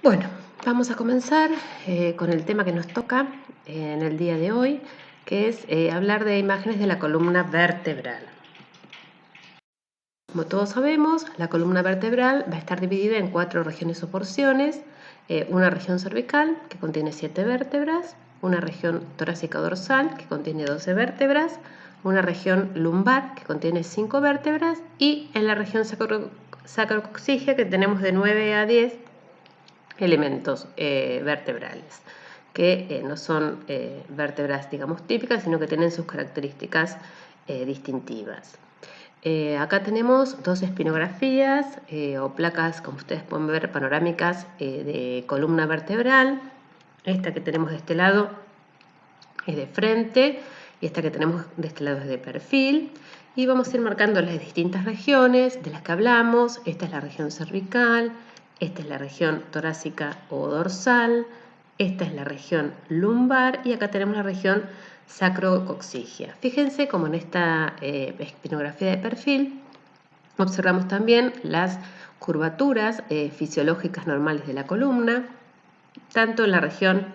Bueno, vamos a comenzar con el tema que nos toca en el día de hoy, que es hablar de imágenes de la columna vertebral. Como todos sabemos, la columna vertebral va a estar dividida en 4 regiones o porciones: una región cervical, que contiene 7 vértebras; una región torácica dorsal, que contiene 12 vértebras; una región lumbar, que contiene 5 vértebras; y en la región sacrocoxígea, que tenemos de 9 a 10 elementos vertebrales, que no son vértebras, digamos, típicas, sino que tienen sus características distintivas. Acá tenemos 2 espinografías o placas, como ustedes pueden ver, panorámicas de columna vertebral. Esta que tenemos de este lado es de frente y esta que tenemos de este lado es de perfil. Y vamos a ir marcando las distintas regiones de las que hablamos. Esta es la región cervical, esta es la región torácica o dorsal, esta es la región lumbar y acá tenemos la región sacrocoxígea. Fíjense como en esta espinografía de perfil observamos también las curvaturas fisiológicas normales de la columna, tanto en la región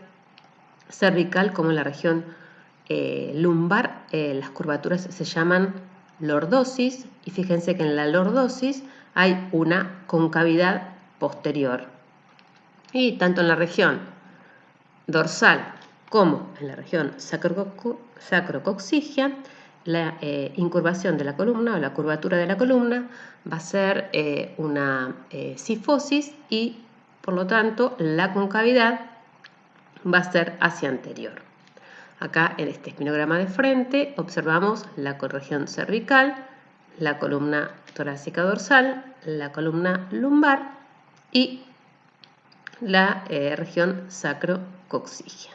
cervical como en la región lumbar. Las curvaturas se llaman lordosis y fíjense que en la lordosis hay una concavidad posterior. Y tanto en la región dorsal como en la región sacrocoxígea, la incurvación de la columna o la curvatura de la columna va a ser una cifosis y por lo tanto la concavidad va a ser hacia anterior. Acá en este espinograma de frente observamos la región cervical, la columna torácica dorsal, la columna lumbar y la región sacrocoxígea.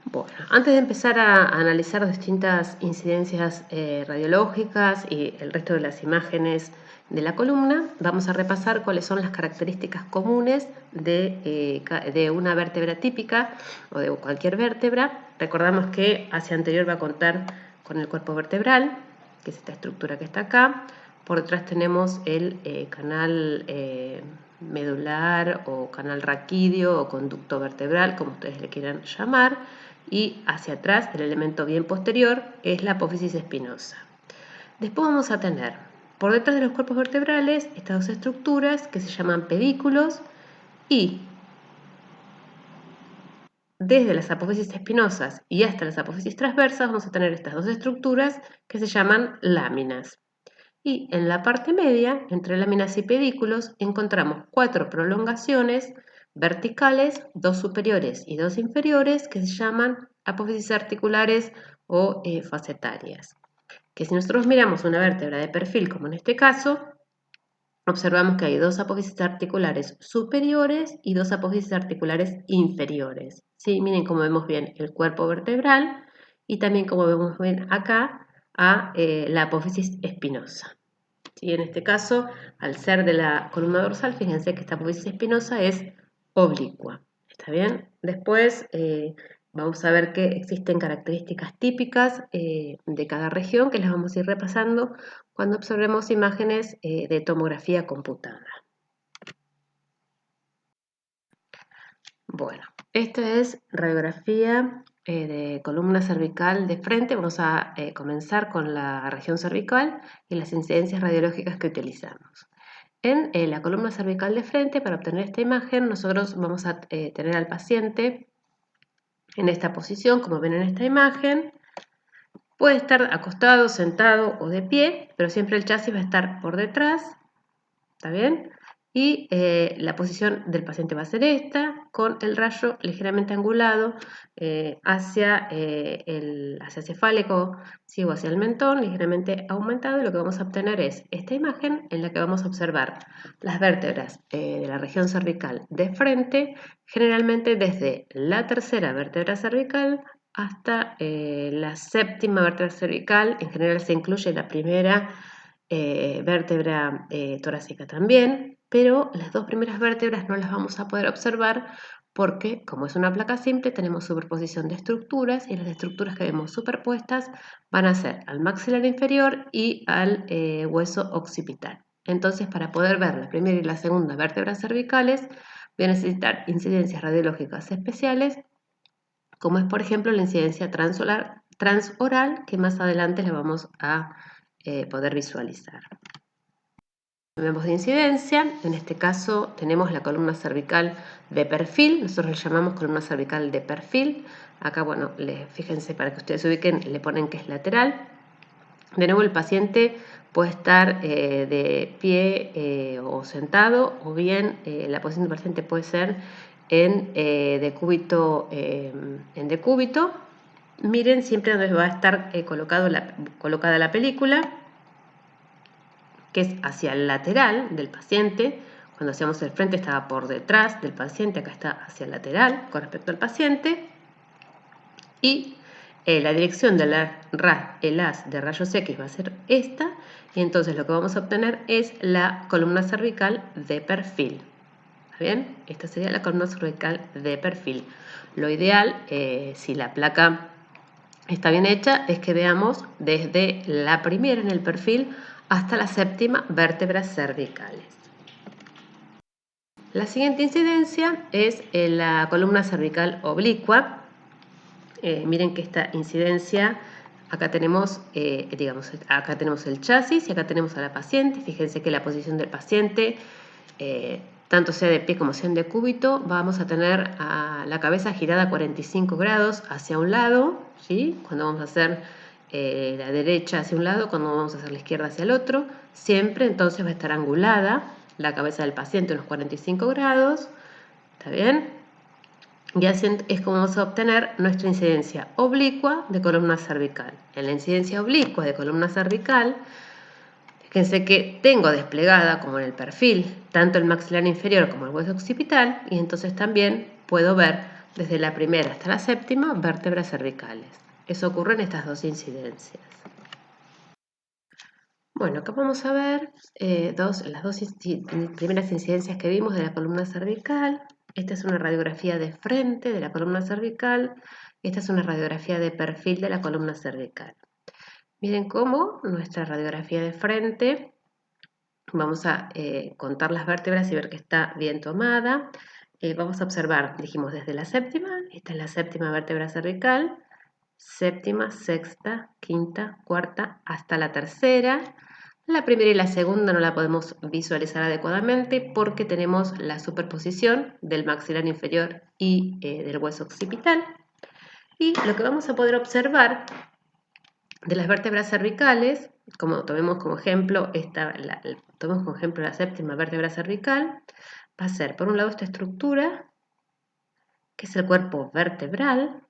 Bueno, antes de empezar a analizar distintas incidencias radiológicas y el resto de las imágenes de la columna, vamos a repasar cuáles son las características comunes de una vértebra típica o de cualquier vértebra. Recordamos que hacia anterior va a contar con el cuerpo vertebral, que es esta estructura que está acá. Por detrás tenemos el canal medular o canal raquídeo o conducto vertebral, como ustedes le quieran llamar, y hacia atrás, el elemento bien posterior, es la apófisis espinosa. Después vamos a tener por detrás de los cuerpos vertebrales estas 2 estructuras que se llaman pedículos, y desde las apófisis espinosas y hasta las apófisis transversas vamos a tener estas 2 estructuras que se llaman láminas. Y en la parte media, entre láminas y pedículos, encontramos 4 prolongaciones verticales, 2 superiores y 2 inferiores, que se llaman apófisis articulares o facetarias. Que si nosotros miramos una vértebra de perfil, como en este caso, observamos que hay 2 apófisis articulares superiores y 2 apófisis articulares inferiores. ¿Sí? Miren cómo vemos bien el cuerpo vertebral y también como vemos bien acá a la apófisis espinosa. ¿Sí? En este caso, al ser de la columna dorsal, fíjense que esta apófisis espinosa es oblicua. ¿Está bien? Después vamos a ver que existen características típicas de cada región, que las vamos a ir repasando cuando observemos imágenes de tomografía computada. Bueno, esta es radiografía de columna cervical de frente. Vamos a comenzar con la región cervical y las incidencias radiológicas que utilizamos. En la columna cervical de frente, para obtener esta imagen, nosotros vamos a tener al paciente en esta posición, como ven en esta imagen. Puede estar acostado, sentado o de pie, pero siempre el chasis va a estar por detrás. ¿Está bien? Y la posición del paciente va a ser esta, con el rayo ligeramente angulado hacia cefálico, ¿sí? O hacia el mentón, ligeramente aumentado. Y lo que vamos a obtener es esta imagen en la que vamos a observar las vértebras de la región cervical de frente, generalmente desde la tercera vértebra cervical hasta la séptima vértebra cervical. En general se incluye la primera vértebra torácica también, pero las 2 primeras vértebras no las vamos a poder observar porque, como es una placa simple, tenemos superposición de estructuras, y las estructuras que vemos superpuestas van a ser al maxilar inferior y al hueso occipital. Entonces, para poder ver la primera y la segunda vértebras cervicales, voy a necesitar incidencias radiológicas especiales, como es por ejemplo la incidencia transoral, que más adelante la vamos a poder visualizar. Vemos de incidencia, en este caso tenemos la columna cervical de perfil, nosotros le llamamos columna cervical de perfil. Acá, bueno, fíjense para que ustedes se ubiquen, le ponen que es lateral. De nuevo, el paciente puede estar de pie o sentado, o bien la posición del paciente puede ser en decúbito. Miren siempre donde va a estar colocada la película, que es hacia el lateral del paciente. Cuando hacíamos el frente estaba por detrás del paciente, acá está hacia el lateral con respecto al paciente. Y la dirección del haz de rayos X va a ser esta, y entonces lo que vamos a obtener es la columna cervical de perfil. ¿Está bien? Esta sería la columna cervical de perfil. Lo ideal, si la placa está bien hecha, es que veamos desde la primera en el perfil hasta la séptima vértebras cervicales. La siguiente incidencia es la columna cervical oblicua. Miren que esta incidencia, acá tenemos, acá tenemos el chasis y acá tenemos a la paciente. Fíjense que la posición del paciente, tanto sea de pie como sea en decúbito, vamos a tener a la cabeza girada a 45 grados hacia un lado, ¿sí? Cuando vamos a hacer la derecha hacia un lado, cuando vamos a hacer la izquierda hacia el otro, siempre entonces va a estar angulada la cabeza del paciente unos 45 grados, ¿está bien? Y así es como vamos a obtener nuestra incidencia oblicua de columna cervical. En la incidencia oblicua de columna cervical, fíjense que tengo desplegada, como en el perfil, tanto el maxilar inferior como el hueso occipital, y entonces también puedo ver desde la primera hasta la séptima vértebras cervicales. Eso ocurre en estas dos incidencias. Bueno, acá vamos a ver las dos primeras incidencias que vimos de la columna cervical. Esta es una radiografía de frente de la columna cervical. Esta es una radiografía de perfil de la columna cervical. Miren cómo nuestra radiografía de frente, vamos a contar las vértebras y ver que está bien tomada. Vamos a observar, dijimos desde la séptima, esta es la séptima vértebra cervical, séptima, sexta, quinta, cuarta, hasta la tercera. La primera y la segunda no la podemos visualizar adecuadamente porque tenemos la superposición del maxilar inferior y del hueso occipital. Y lo que vamos a poder observar de las vértebras cervicales, como tomemos como ejemplo la séptima vértebra cervical, va a ser por un lado esta estructura, que es el cuerpo vertebral,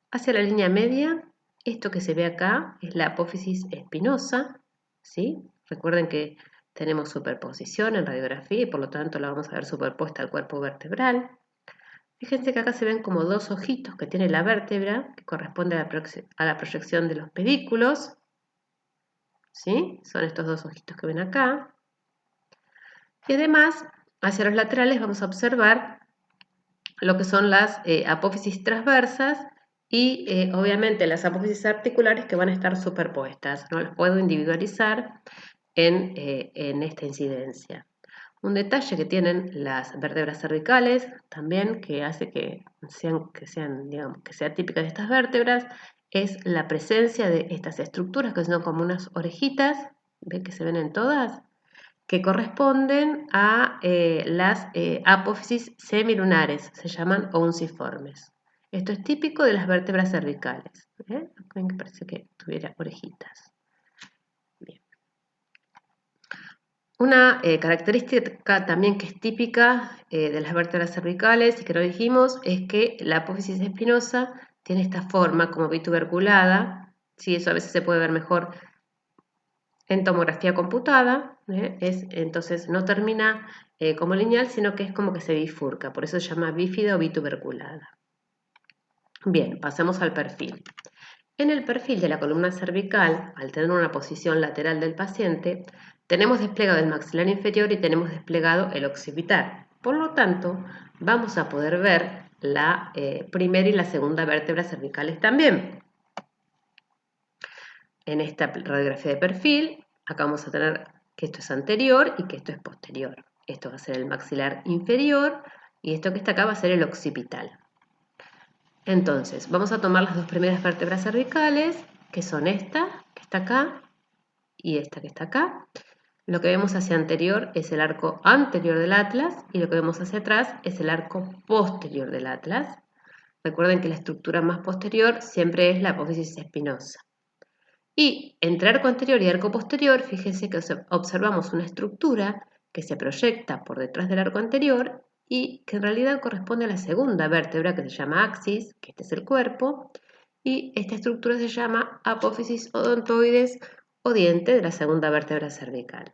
hacia la línea media. Esto que se ve acá es la apófisis espinosa, ¿sí? Recuerden que tenemos superposición en radiografía y por lo tanto la vamos a ver superpuesta al cuerpo vertebral. Fíjense que acá se ven como dos ojitos que tiene la vértebra, que corresponde a la proyección de los pedículos, ¿sí? Son estos dos ojitos que ven acá. Y además, hacia los laterales vamos a observar lo que son las apófisis transversas y obviamente las apófisis articulares que van a estar superpuestas. No las puedo individualizar en esta incidencia. Un detalle que tienen las vértebras cervicales también, que hace que sea típica de estas vértebras, es la presencia de estas estructuras que son como unas orejitas, ven que se ven en todas, que corresponden a las apófisis semilunares, se llaman unciformes. Esto es típico de las vértebras cervicales. Ven que parece que tuviera orejitas. Bien. Una característica también que es típica de las vértebras cervicales y que lo dijimos es que la apófisis espinosa tiene esta forma como bituberculada. Sí, eso a veces se puede ver mejor en tomografía computada, entonces no termina como lineal, sino que es como que se bifurca, por eso se llama bífida o bituberculada. Bien, pasemos al perfil. En el perfil de la columna cervical, al tener una posición lateral del paciente, tenemos desplegado el maxilar inferior y tenemos desplegado el occipital. Por lo tanto, vamos a poder ver la primera y la segunda vértebra cervicales también. En esta radiografía de perfil, acá vamos a tener que esto es anterior y que esto es posterior. Esto va a ser el maxilar inferior y esto que está acá va a ser el occipital. Entonces, vamos a tomar las dos primeras vértebras cervicales, que son esta, que está acá, y esta que está acá. Lo que vemos hacia anterior es el arco anterior del atlas y lo que vemos hacia atrás es el arco posterior del atlas. Recuerden que la estructura más posterior siempre es la apófisis espinosa. Y entre arco anterior y arco posterior, fíjense que observamos una estructura que se proyecta por detrás del arco anterior y que en realidad corresponde a la segunda vértebra que se llama axis, que este es el cuerpo, y esta estructura se llama apófisis odontoides o diente de la segunda vértebra cervical.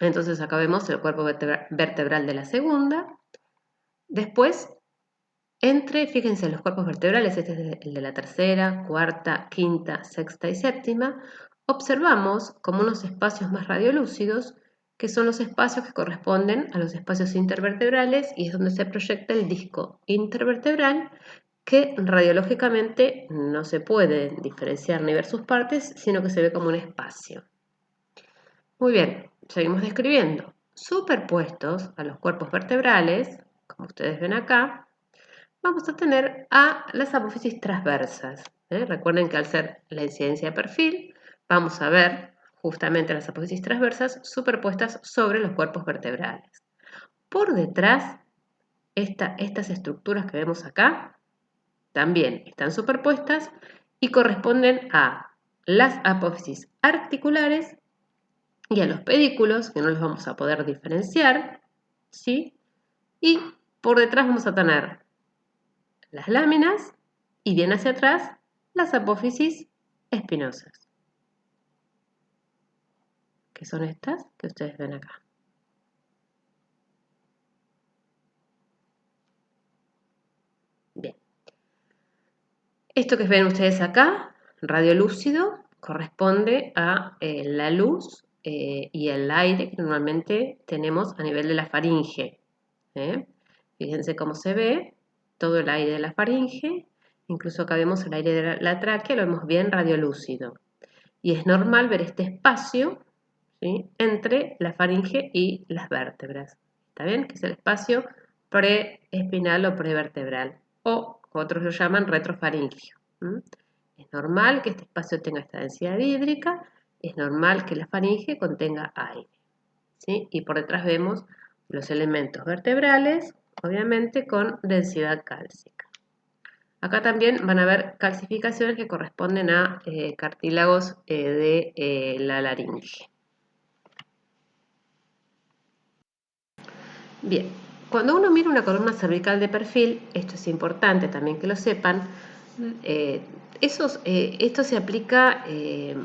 Entonces acá vemos el cuerpo vertebral de la segunda. Después, fíjense, los cuerpos vertebrales, este es el de la tercera, cuarta, quinta, sexta y séptima, observamos como unos espacios más radiolúcidos, que son los espacios que corresponden a los espacios intervertebrales y es donde se proyecta el disco intervertebral, que radiológicamente no se puede diferenciar ni ver sus partes, sino que se ve como un espacio. Muy bien, seguimos describiendo. Superpuestos a los cuerpos vertebrales, como ustedes ven acá, vamos a tener a las apófisis transversas. Recuerden que al ser la incidencia de perfil, vamos a ver justamente las apófisis transversas superpuestas sobre los cuerpos vertebrales. Por detrás, estas estructuras que vemos acá también están superpuestas y corresponden a las apófisis articulares y a los pedículos, que no los vamos a poder diferenciar, ¿sí? Y por detrás vamos a tener las láminas y bien hacia atrás las apófisis espinosas, que son estas que ustedes ven acá. Bien. Esto que ven ustedes acá, radiolúcido, corresponde a la luz y el aire que normalmente tenemos a nivel de la faringe. Fíjense cómo se ve todo el aire de la faringe, incluso acá vemos el aire de la tráquea, lo vemos bien radiolúcido. Y es normal ver este espacio, ¿sí?, entre la faringe y las vértebras. ¿Está bien? Que es el espacio preespinal o prevertebral, o otros lo llaman retrofaringio. Es normal que este espacio tenga esta densidad hídrica, es normal que la faringe contenga aire, ¿sí? Y por detrás vemos los elementos vertebrales, obviamente con densidad cálcica. Acá también van a haber calcificaciones que corresponden a cartílagos de la laringe. Bien, cuando uno mira una columna cervical de perfil, esto es importante también que lo sepan, esto se aplica,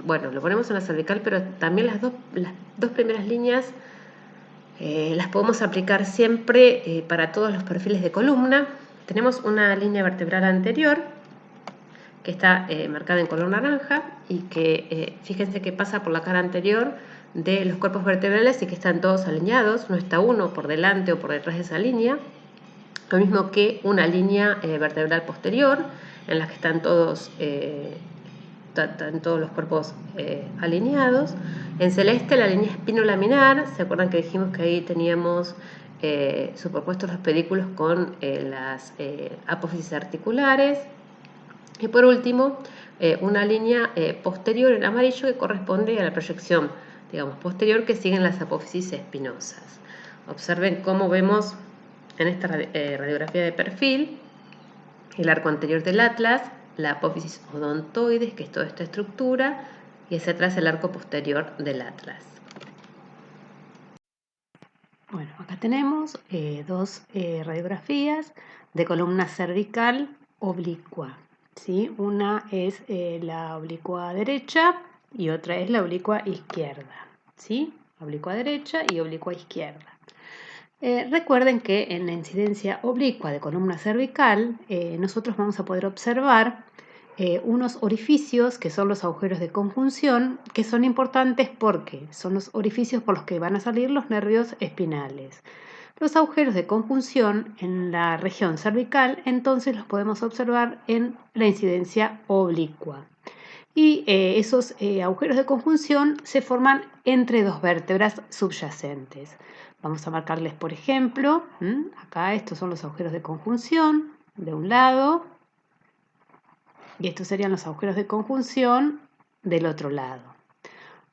bueno, lo ponemos en la cervical, pero también las dos primeras líneas las podemos aplicar siempre para todos los perfiles de columna. Tenemos una línea vertebral anterior que está marcada en color naranja y que fíjense que pasa por la cara anterior de los cuerpos vertebrales y que están todos alineados, no está uno por delante o por detrás de esa línea, lo mismo que una línea vertebral posterior en la que están todos los cuerpos alineados. En celeste la línea espinolaminar, ¿se acuerdan que dijimos que ahí teníamos superpuestos los pedículos con las apófisis articulares? Y por último, una línea posterior en amarillo que corresponde a la proyección, digamos, posterior, que siguen las apófisis espinosas. Observen cómo vemos en esta radiografía de perfil el arco anterior del atlas, la apófisis odontoides, que es toda esta estructura, y hacia atrás el arco posterior del atlas. Bueno, acá tenemos dos radiografías de columna cervical oblicua, ¿sí? Una es la oblicua derecha y otra es la oblicua izquierda, ¿sí? Oblicua derecha y oblicua izquierda. Recuerden que en la incidencia oblicua de columna cervical nosotros vamos a poder observar unos orificios que son los agujeros de conjunción, que son importantes porque son los orificios por los que van a salir los nervios espinales. Los agujeros de conjunción en la región cervical entonces los podemos observar en la incidencia oblicua. y esos agujeros de conjunción se forman entre dos vértebras subyacentes. Vamos a marcarles, por ejemplo, acá estos son los agujeros de conjunción de un lado y estos serían los agujeros de conjunción del otro lado.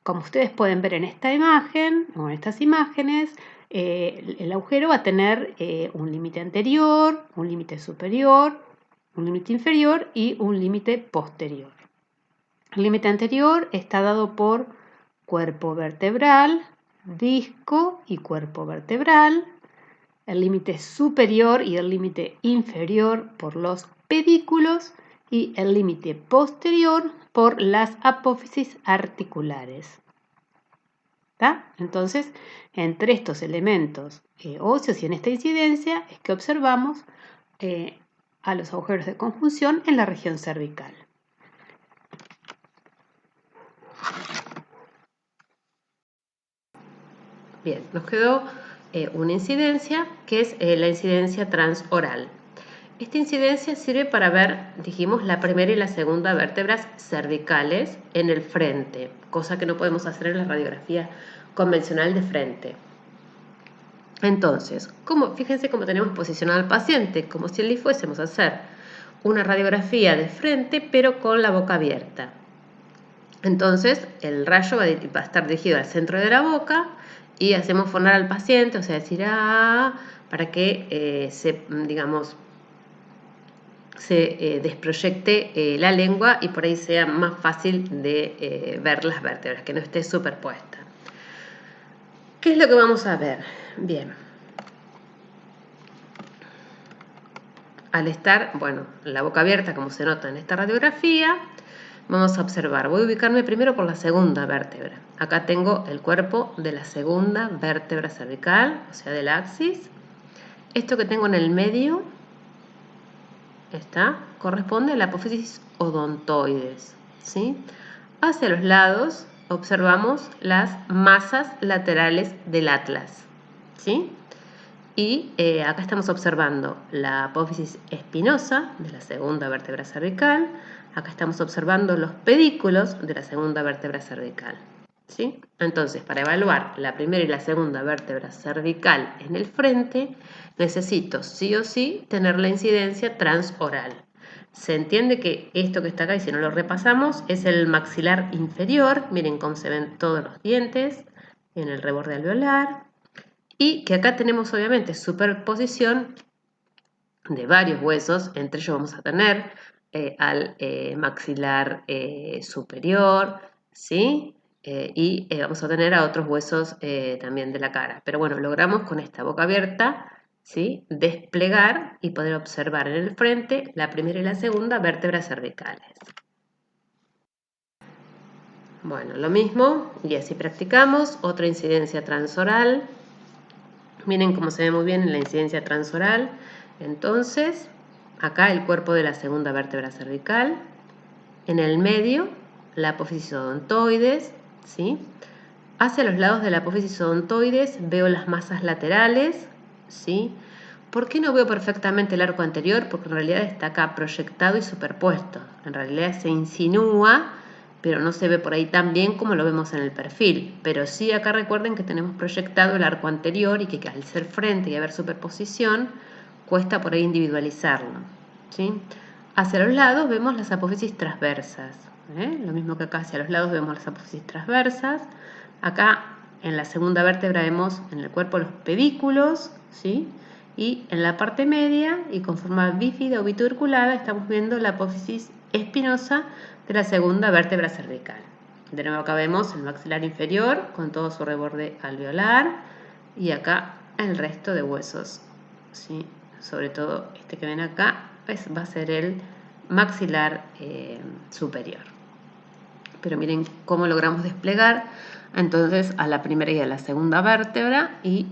Como ustedes pueden ver en esta imagen o en estas imágenes, el agujero va a tener un límite anterior, un límite superior, un límite inferior y un límite posterior. El límite anterior está dado por cuerpo vertebral, disco y cuerpo vertebral. El límite superior y el límite inferior por los pedículos y el límite posterior por las apófisis articulares. ¿Tá? Entonces, entre estos elementos óseos y en esta incidencia es que observamos a los agujeros de conjunción en la región cervical. Bien, nos quedó una incidencia que es la incidencia transoral. Esta incidencia sirve para ver, dijimos, la primera y la segunda vértebras cervicales en el frente, cosa que no podemos hacer en la radiografía convencional de frente. Entonces, fíjense cómo tenemos posicionado al paciente, como si le fuésemos a hacer una radiografía de frente, pero con la boca abierta. Entonces, el rayo va a estar dirigido al centro de la boca y hacemos fonar al paciente, o sea, decir para que se desproyecte la lengua y por ahí sea más fácil de ver las vértebras, que no esté superpuesta. ¿Qué es lo que vamos a ver? Bien. Al estar, la boca abierta, como se nota en esta radiografía, vamos a observar. Voy a ubicarme primero por la segunda vértebra. Acá tengo el cuerpo de la segunda vértebra cervical, o sea, del axis. Esto que tengo en el medio corresponde a la apófisis odontoides, ¿sí? Hacia los lados observamos las masas laterales del atlas, ¿sí? Y acá estamos observando la apófisis espinosa de la segunda vértebra cervical. Acá estamos observando los pedículos de la segunda vértebra cervical, ¿sí? Entonces, para evaluar la primera y la segunda vértebra cervical en el frente, necesito sí o sí tener la incidencia transoral. Se entiende que esto que está acá, y si no lo repasamos, es el maxilar inferior. Miren cómo se ven todos los dientes en el reborde alveolar. Y que acá tenemos obviamente superposición de varios huesos. Entre ellos vamos a tener al maxilar superior, ¿sí? Y vamos a tener a otros huesos también de la cara. Pero bueno, logramos con esta boca abierta, ¿sí?, desplegar y poder observar en el frente la primera y la segunda vértebras cervicales. Bueno, lo mismo, y así practicamos. Otra incidencia transoral. Miren cómo se ve muy bien en la incidencia transoral. Entonces, acá el cuerpo de la segunda vértebra cervical. En el medio, la apófisis odontoides, ¿sí? Hacia los lados de la apófisis odontoides veo las masas laterales, ¿sí? ¿Por qué no veo perfectamente el arco anterior? Porque en realidad está acá proyectado y superpuesto. En realidad se insinúa, pero no se ve por ahí tan bien como lo vemos en el perfil. Pero sí acá recuerden que tenemos proyectado el arco anterior y que al ser frente y haber superposición, cuesta por ahí individualizarlo, ¿sí? Hacia los lados vemos las apófisis transversas, lo mismo que acá hacia los lados vemos las apófisis transversas. Acá en la segunda vértebra vemos en el cuerpo los pedículos, ¿sí? Y en la parte media y con forma bífida o bituberculada estamos viendo la apófisis espinosa de la segunda vértebra cervical. De nuevo acá vemos el maxilar inferior con todo su reborde alveolar y acá el resto de huesos, ¿sí? Sobre todo este que ven acá va a ser el maxilar superior. Pero miren cómo logramos desplegar entonces a la primera y a la segunda vértebra y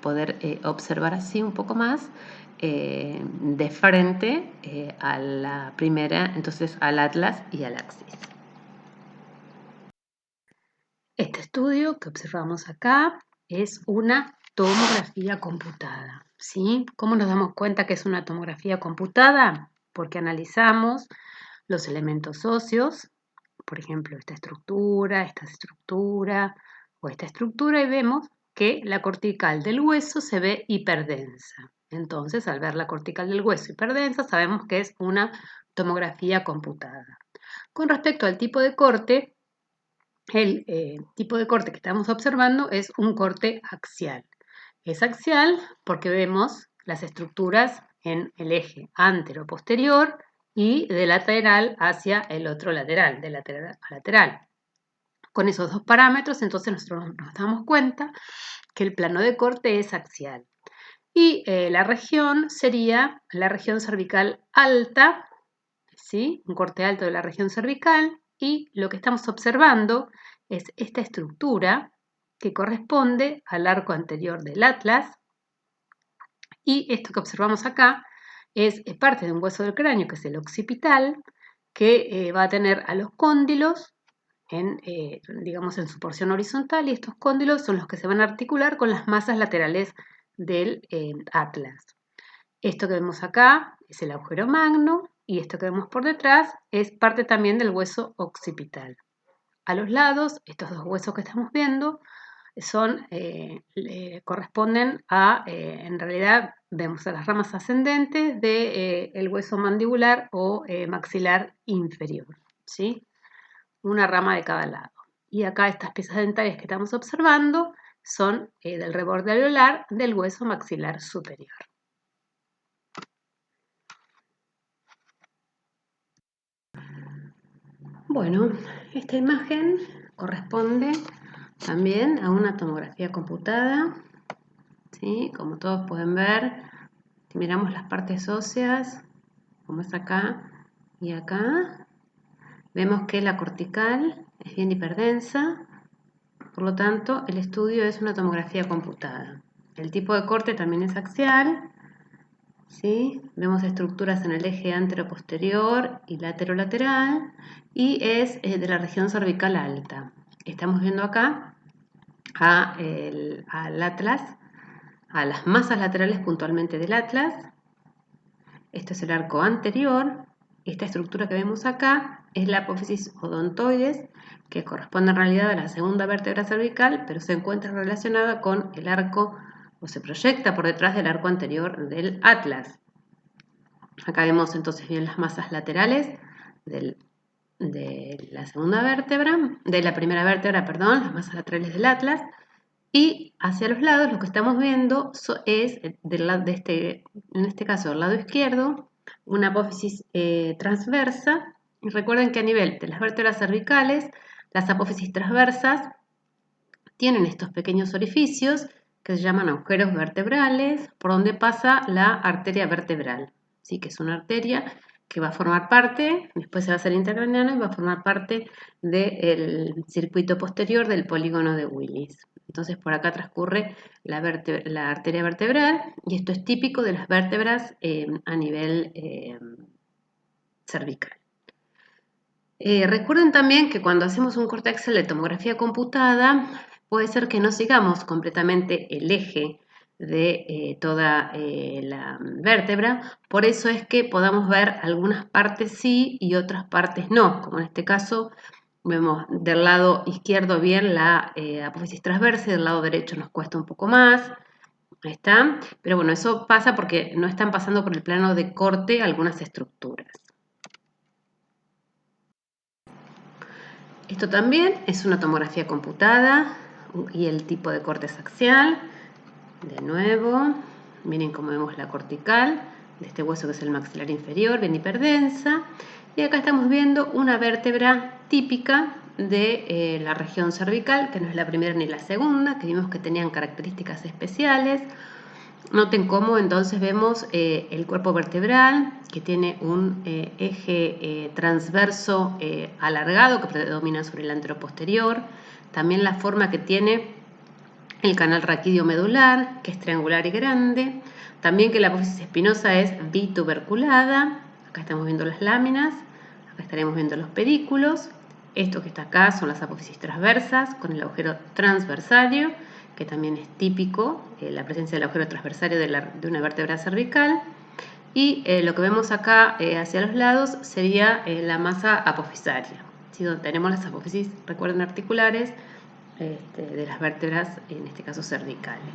poder observar así un poco más de frente a la primera, entonces al atlas y al axis. Este estudio que observamos acá es una tomografía computada, ¿sí? ¿Cómo nos damos cuenta que es una tomografía computada? Porque analizamos los elementos óseos, por ejemplo, esta estructura o esta estructura y vemos que la cortical del hueso se ve hiperdensa. Entonces, al ver la cortical del hueso hiperdensa, sabemos que es una tomografía computada. Con respecto al tipo de corte, el tipo de corte que estamos observando es un corte axial. Es axial porque vemos las estructuras en el eje antero-posterior y de lateral hacia el otro lateral, de lateral a lateral. Con esos dos parámetros, entonces nosotros nos damos cuenta que el plano de corte es axial. Y la región sería la región cervical alta, ¿sí? Un corte alto de la región cervical, y lo que estamos observando es esta estructura que corresponde al arco anterior del atlas, y esto que observamos acá es parte de un hueso del cráneo, que es el occipital, que va a tener a los cóndilos digamos, en su porción horizontal, y estos cóndilos son los que se van a articular con las masas laterales del atlas. Esto que vemos acá es el agujero magno, y esto que vemos por detrás es parte también del hueso occipital. A los lados, estos dos huesos que estamos viendo corresponden a, en realidad, vemos a las ramas ascendentes del hueso mandibular o maxilar inferior, ¿sí? Una rama de cada lado. Y acá estas piezas dentarias que estamos observando son del reborde alveolar del hueso maxilar superior. Bueno, esta imagen corresponde también a una tomografía computada, ¿sí? Como todos pueden ver, si miramos las partes óseas, como es acá y acá, vemos que la cortical es bien hiperdensa, por lo tanto el estudio es una tomografía computada. El tipo de corte también es axial, ¿sí? Vemos estructuras en el eje antero-posterior y lateral y es de la región cervical alta. Estamos viendo acá al atlas, a las masas laterales puntualmente del atlas. Esto es el arco anterior. Esta estructura que vemos acá es la apófisis odontoides, que corresponde en realidad a la segunda vértebra cervical, pero se encuentra relacionada con el arco, o se proyecta por detrás del arco anterior del atlas. Acá vemos entonces bien las masas laterales de la segunda vértebra, de la primera vértebra, perdón, las masas laterales del atlas. Y hacia los lados lo que estamos viendo es, en este caso del lado izquierdo, una apófisis transversa. Y recuerden que a nivel de las vértebras cervicales, las apófisis transversas tienen estos pequeños orificios que se llaman agujeros vertebrales, por donde pasa la arteria vertebral, ¿sí? Que es una arteria que va a formar parte, después se va a hacer intercraneana y va a formar parte del circuito posterior del polígono de Willis. Entonces por acá transcurre la arteria vertebral, y esto es típico de las vértebras a nivel cervical. Recuerden también que cuando hacemos un corte axial de tomografía computada, puede ser que no sigamos completamente el eje de toda la vértebra, por eso es que podamos ver algunas partes sí y otras partes no, como en este caso vemos del lado izquierdo bien la apófisis transversa y del lado derecho nos cuesta un poco más. Ahí está. Pero bueno, eso pasa porque no están pasando por el plano de corte algunas estructuras. Esto también es una tomografía computada y el tipo de corte es axial. De nuevo, miren cómo vemos la cortical de este hueso que es el maxilar inferior, bien hiperdensa. Y acá estamos viendo una vértebra típica de la región cervical, que no es la primera ni la segunda, que vimos que tenían características especiales. Noten cómo entonces vemos el cuerpo vertebral, que tiene un eje transverso alargado que predomina sobre el anteroposterior. También la forma que tiene el canal raquídeo medular, que es triangular y grande. También que la apófisis espinosa es bituberculada. Acá estamos viendo las láminas, acá estaremos viendo los pedículos. Esto que está acá son las apófisis transversas con el agujero transversario, que también es típico, la presencia del agujero transversario de una vértebra cervical. Y lo que vemos acá hacia los lados sería la masa apofisaria. ¿sí? Donde tenemos las apófisis, recuerden, articulares de las vértebras, en este caso cervicales.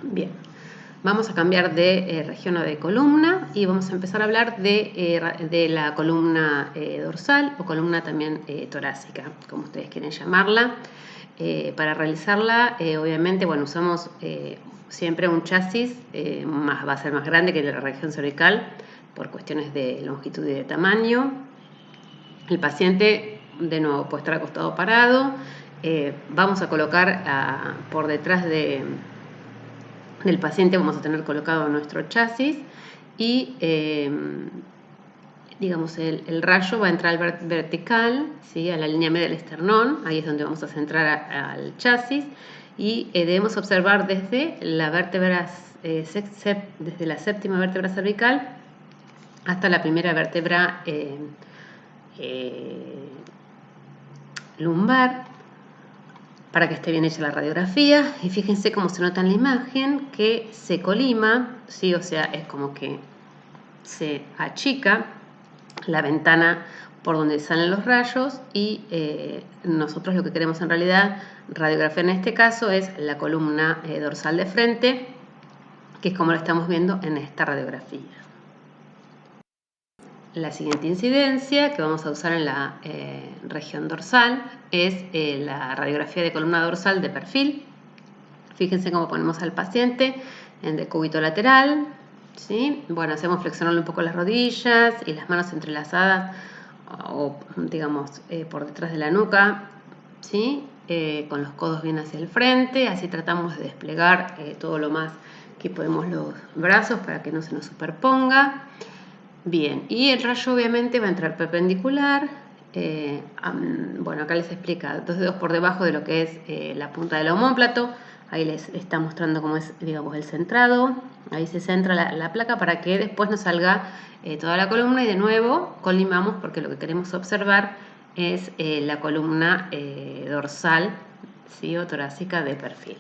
Bien, vamos a cambiar de región o de columna y vamos a empezar a hablar de la columna dorsal o columna también torácica, como ustedes quieren llamarla. Para realizarla, obviamente, bueno, usamos siempre un chasis, va a ser más grande que la región cervical por cuestiones de longitud y de tamaño. El paciente, de nuevo, puede estar acostado parado. Vamos a colocar por detrás del paciente, vamos a tener colocado nuestro chasis y digamos, el rayo va a entrar vertical, ¿sí? A la línea media del esternón, ahí es donde vamos a centrar al chasis y debemos observar desde la vértebra, desde la séptima vértebra cervical hasta la primera vértebra lumbar, para que esté bien hecha la radiografía. Y fíjense cómo se nota en la imagen que se colima, ¿sí? O sea, es como que se achica la ventana por donde salen los rayos y nosotros lo que queremos en realidad radiografiar en este caso es la columna dorsal de frente, que es como lo estamos viendo en esta radiografía. La siguiente incidencia que vamos a usar en la región dorsal es la radiografía de columna dorsal de perfil. Fíjense cómo ponemos al paciente en decúbito lateral, ¿sí? Bueno, hacemos flexionar un poco las rodillas y las manos entrelazadas o digamos por detrás de la nuca, ¿sí? Con los codos bien hacia el frente, así tratamos de desplegar todo lo más que podemos los brazos para que no se nos superponga. Bien, y el rayo obviamente va a entrar perpendicular. Bueno, acá les explica 2 dedos por debajo de lo que es la punta del omóplato. Ahí les está mostrando cómo es, digamos, el centrado. Ahí se centra la placa para que después nos salga toda la columna y de nuevo colimamos porque lo que queremos observar es la columna dorsal, ¿sí? O torácica de perfil.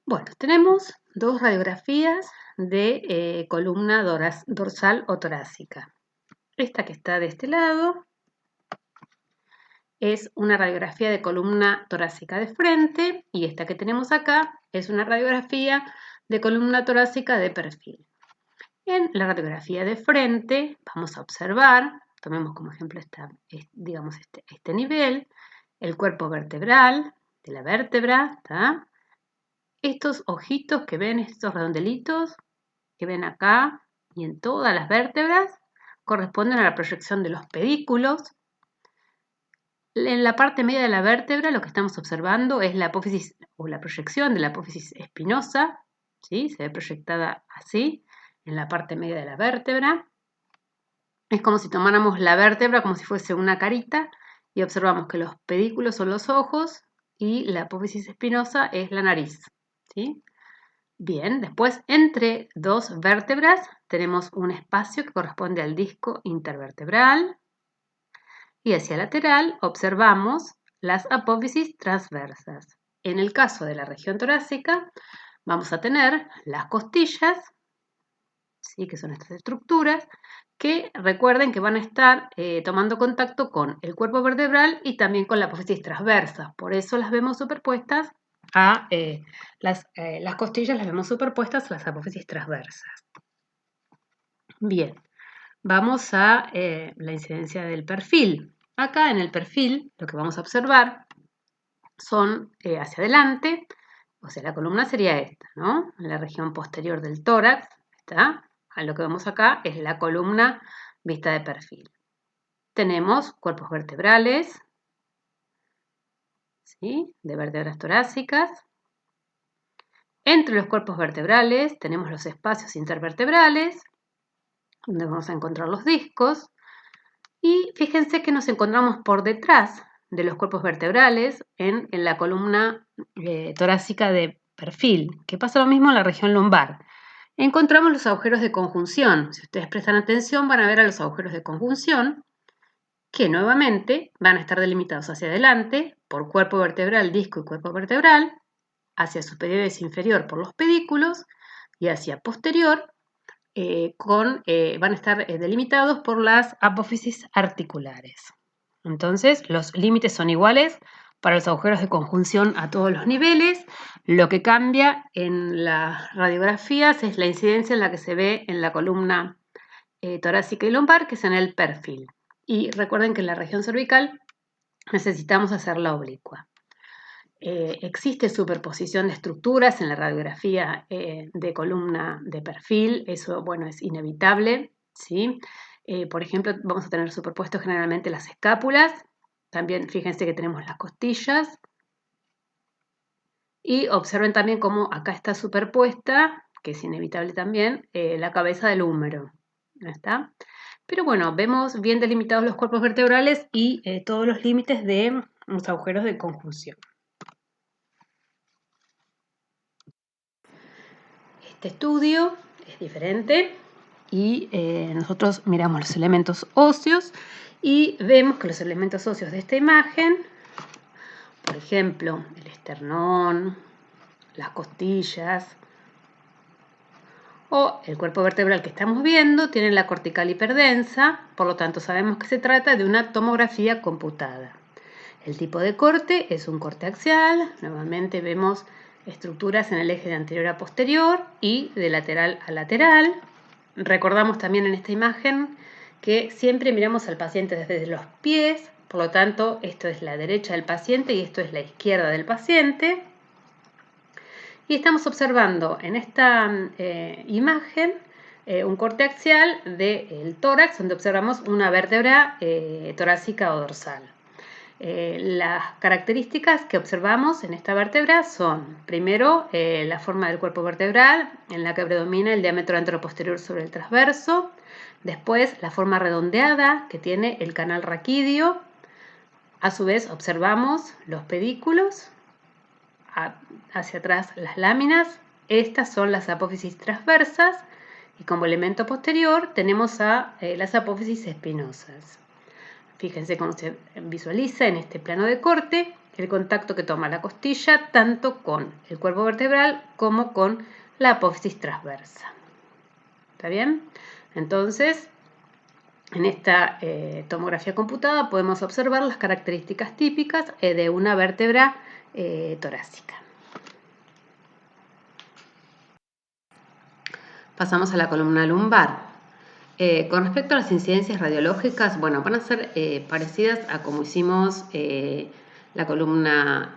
Bueno, tenemos 2 radiografías de columna dorsal o torácica. Esta que está de este lado es una radiografía de columna torácica de frente y esta que tenemos acá es una radiografía de columna torácica de perfil. En la radiografía de frente vamos a observar, tomemos como ejemplo digamos este nivel, el cuerpo vertebral de la vértebra, ¿tá? Estos ojitos que ven, estos redondelitos que ven acá y en todas las vértebras corresponden a la proyección de los pedículos. En la parte media de la vértebra lo que estamos observando es la apófisis o la proyección de la apófisis espinosa, ¿sí? Se ve proyectada así en la parte media de la vértebra. Es como si tomáramos la vértebra como si fuese una carita y observamos que los pedículos son los ojos y la apófisis espinosa es la nariz, ¿sí? Bien, después entre 2 vértebras tenemos un espacio que corresponde al disco intervertebral y hacia lateral observamos las apófisis transversas. En el caso de la región torácica vamos a tener las costillas, ¿sí? Que son estas estructuras, que recuerden que van a estar tomando contacto con el cuerpo vertebral y también con la apófisis transversa. Por eso las vemos superpuestas a las costillas, las vemos superpuestas a las apófisis transversas. Bien, vamos a la incidencia del perfil. Acá en el perfil lo que vamos a observar son hacia adelante, o sea, la columna sería esta, ¿no? En la región posterior del tórax, ¿está? Lo que vemos acá es la columna vista de perfil. Tenemos cuerpos vertebrales, ¿sí? De vértebras torácicas. Entre los cuerpos vertebrales tenemos los espacios intervertebrales, donde vamos a encontrar los discos. Y fíjense que nos encontramos por detrás de los cuerpos vertebrales en la columna torácica de perfil, que pasa lo mismo en la región lumbar. Encontramos los agujeros de conjunción. Si ustedes prestan atención van a ver a los agujeros de conjunción que nuevamente van a estar delimitados hacia adelante por cuerpo vertebral, disco y cuerpo vertebral, hacia superior y inferior por los pedículos y hacia posterior van a estar delimitados por las apófisis articulares. Entonces, los límites son iguales para los agujeros de conjunción a todos los niveles. Lo que cambia en las radiografías es la incidencia en la que se ve en la columna torácica y lumbar, que es en el perfil. Y recuerden que en la región cervical necesitamos hacerla oblicua. Existe superposición de estructuras en la radiografía de columna de perfil, eso, bueno, es inevitable, ¿sí? Por ejemplo, vamos a tener superpuestos generalmente las escápulas, también fíjense que tenemos las costillas, y observen también cómo acá está superpuesta, que es inevitable también, la cabeza del húmero, ¿no está? Pero bueno, vemos bien delimitados los cuerpos vertebrales y todos los límites de los agujeros de conjunción. Este estudio es diferente y nosotros miramos los elementos óseos y vemos que los elementos óseos de esta imagen, por ejemplo, el esternón, las costillas o el cuerpo vertebral que estamos viendo, tienen la cortical hiperdensa, por lo tanto sabemos que se trata de una tomografía computada. El tipo de corte es un corte axial, nuevamente vemos estructuras en el eje de anterior a posterior y de lateral a lateral. Recordamos también en esta imagen que siempre miramos al paciente desde los pies, por lo tanto esto es la derecha del paciente y esto es la izquierda del paciente. Y estamos observando en esta imagen un corte axial del tórax, donde observamos una vértebra torácica o dorsal. Las características que observamos en esta vértebra son, primero, la forma del cuerpo vertebral, en la que predomina el diámetro anteroposterior sobre el transverso. Después, la forma redondeada que tiene el canal raquídeo. A su vez, observamos los pedículos, hacia atrás las láminas. Estas son las apófisis transversas y como elemento posterior tenemos las apófisis espinosas. Fíjense cómo se visualiza en este plano de corte el contacto que toma la costilla tanto con el cuerpo vertebral como con la apófisis transversa. ¿Está bien? Entonces, en esta tomografía computada podemos observar las características típicas de una vértebra torácica. Pasamos a la columna lumbar. Con respecto a las incidencias radiológicas, bueno, van a ser parecidas a como hicimos la columna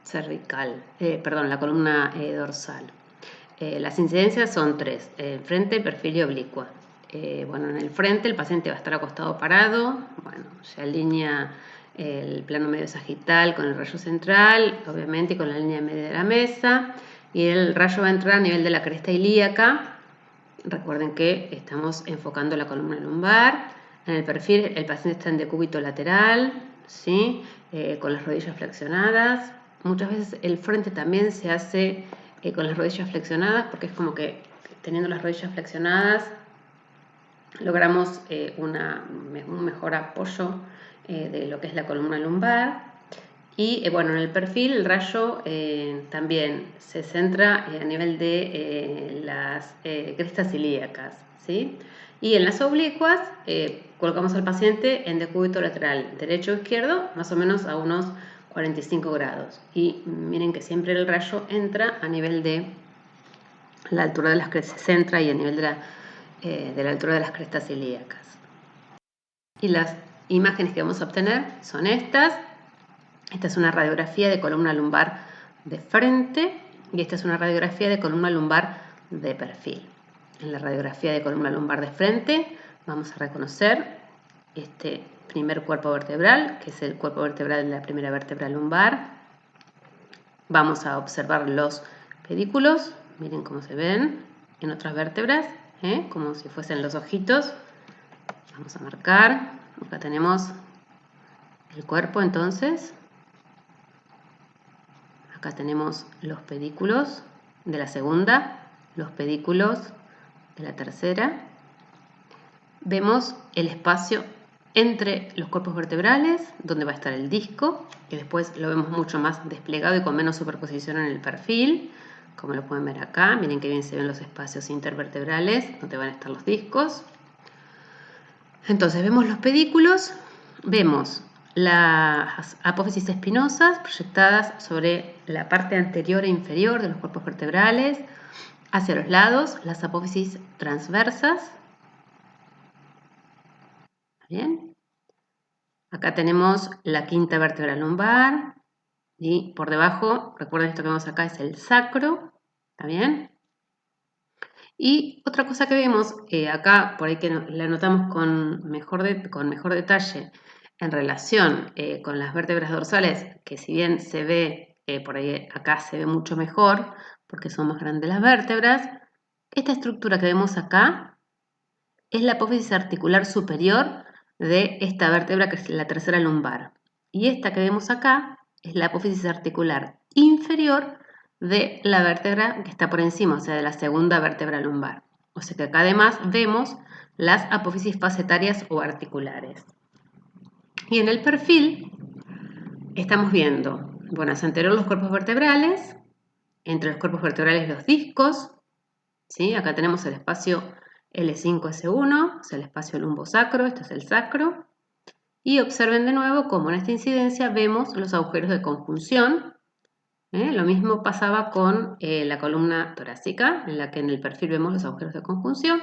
cervical, la columna dorsal. Las incidencias son tres: frente, perfil y oblicua. Bueno, en el frente el paciente va a estar acostado parado, bueno, se alinea el plano medio sagital con el rayo central, obviamente, y con la línea media de la mesa, y el rayo va a entrar a nivel de la cresta ilíaca. Recuerden que estamos enfocando la columna lumbar. En el perfil el paciente está en decúbito lateral, ¿sí? Con las rodillas flexionadas. Muchas veces el frente también se hace con las rodillas flexionadas, porque es como que teniendo las rodillas flexionadas logramos un mejor apoyo de lo que es la columna lumbar. Y bueno, en el perfil el rayo también se centra a nivel de las crestas ilíacas, ¿sí? Y en las oblicuas colocamos al paciente en decúbito lateral, derecho o izquierdo, más o menos a unos 45 grados. Y miren que siempre el rayo entra a nivel de la altura de las crestas, se centra y a nivel de la altura de las crestas ilíacas. Y las imágenes que vamos a obtener son estas. Esta es una radiografía de columna lumbar de frente y esta es una radiografía de columna lumbar de perfil. En la radiografía de columna lumbar de frente vamos a reconocer este primer cuerpo vertebral, que es el cuerpo vertebral de la primera vértebra lumbar. Vamos a observar los pedículos, miren cómo se ven en otras vértebras, como si fuesen los ojitos. Vamos a marcar, acá tenemos el cuerpo entonces. Acá tenemos los pedículos de la segunda, los pedículos de la tercera. Vemos el espacio entre los cuerpos vertebrales, donde va a estar el disco, que después lo vemos mucho más desplegado y con menos superposición en el perfil. como lo pueden ver acá. Miren que bien se ven los espacios intervertebrales donde van a estar los discos. Entonces vemos los pedículos, vemos las apófisis espinosas proyectadas sobre la parte anterior e inferior de los cuerpos vertebrales, hacia los lados, las apófisis transversas. Bien. Acá tenemos la quinta vértebra lumbar y por debajo, recuerden esto que vemos acá es el sacro, ¿está bien? Y otra cosa que vemos, acá por ahí que la notamos con mejor detalle en relación con las vértebras dorsales, que si bien se ve, por ahí acá se ve mucho mejor porque son más grandes las vértebras, esta estructura que vemos acá es la apófisis articular superior de esta vértebra que es la tercera lumbar. Y esta que vemos acá es la apófisis articular inferior de la vértebra que está por encima, o sea, de la segunda vértebra lumbar. O sea que acá además vemos las apófisis facetarias o articulares. Y en el perfil estamos viendo, bueno, hacia anterior los cuerpos vertebrales, entre los cuerpos vertebrales los discos, ¿sí? Acá tenemos el espacio L5-S1, o sea, el espacio lumbosacro, este es el sacro. Y observen de nuevo cómo en esta incidencia vemos los agujeros de conjunción. Lo mismo pasaba con la columna torácica, en la que en el perfil vemos los agujeros de conjunción.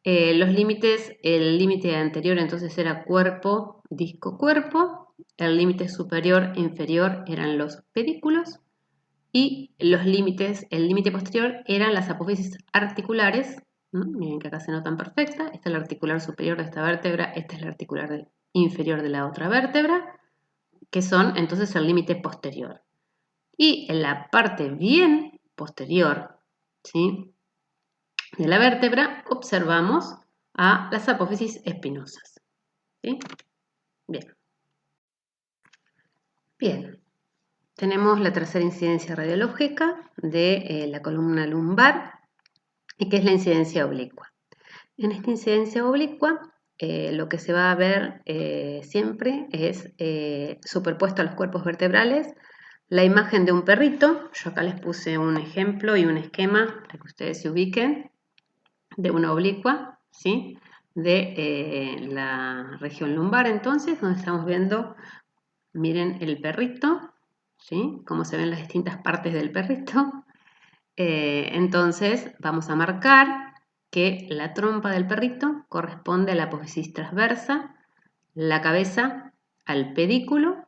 Los límites, el límite anterior entonces era cuerpo, disco, cuerpo. El límite superior e inferior eran los pedículos. Y los límites, el límite posterior eran las apófisis articulares. Miren que acá se notan perfectas. Esta es la articular superior de esta vértebra, esta es la articular inferior de la otra vértebra, que son entonces el límite posterior. Y en la parte bien posterior, ¿sí?, de la vértebra observamos a las apófisis espinosas. ¿Sí? Bien. Bien. Tenemos la tercera incidencia radiológica de la columna lumbar, y que es la incidencia oblicua. En esta incidencia oblicua, lo que se va a ver siempre es superpuesto a los cuerpos vertebrales la imagen de un perrito. Yo acá les puse un ejemplo y un esquema para que ustedes se ubiquen de una oblicua, ¿sí?, de la región lumbar, entonces, donde estamos viendo, miren el perrito, ¿sí?, cómo se ven las distintas partes del perrito. Entonces vamos a marcar que la trompa del perrito corresponde a la apófisis transversa, la cabeza al pedículo,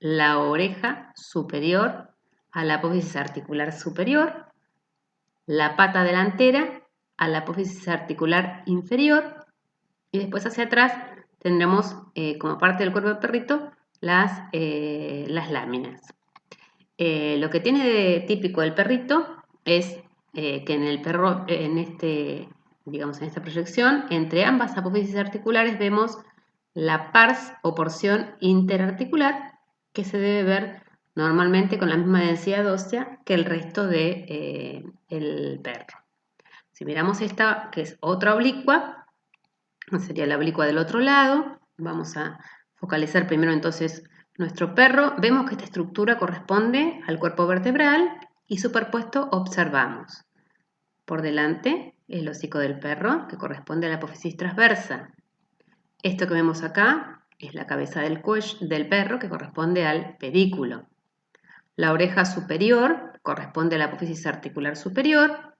la oreja superior a la apófisis articular superior, la pata delantera a la apófisis articular inferior, y después hacia atrás tendremos como parte del cuerpo del perrito las láminas. Lo que tiene de típico el perrito es que en el perro, en esta proyección, entre ambas apófisis articulares vemos la pars o porción interarticular, que se debe ver normalmente con la misma densidad ósea que el resto del perro. Si miramos esta, que es otra oblicua, sería la oblicua del otro lado, vamos a focalizar primero entonces nuestro perro. Vemos que esta estructura corresponde al cuerpo vertebral y superpuesto observamos por delante el hocico del perro, que corresponde a la apófisis transversa. Esto que vemos acá es la cabeza del cuello del perro, que corresponde al pedículo. La oreja superior corresponde a la apófisis articular superior.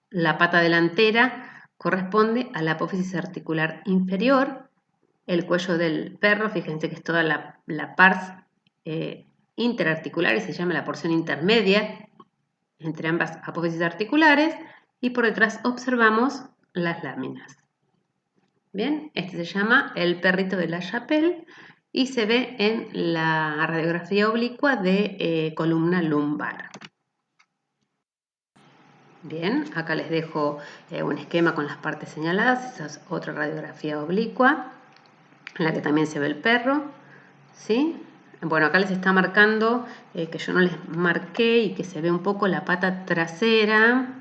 La pata delantera corresponde a la apófisis articular inferior. El cuello del perro, fíjense que es toda la pars interarticular y se llama la porción intermedia entre ambas apófisis articulares, y por detrás observamos las láminas. Bien, este se llama el perrito de la Chapelle y se ve en la radiografía oblicua de columna lumbar. Bien, acá les dejo un esquema con las partes señaladas. Esa es otra radiografía oblicua en la que también se ve el perro, ¿sí? Bueno, acá les está marcando que yo no les marqué y que se ve un poco la pata trasera.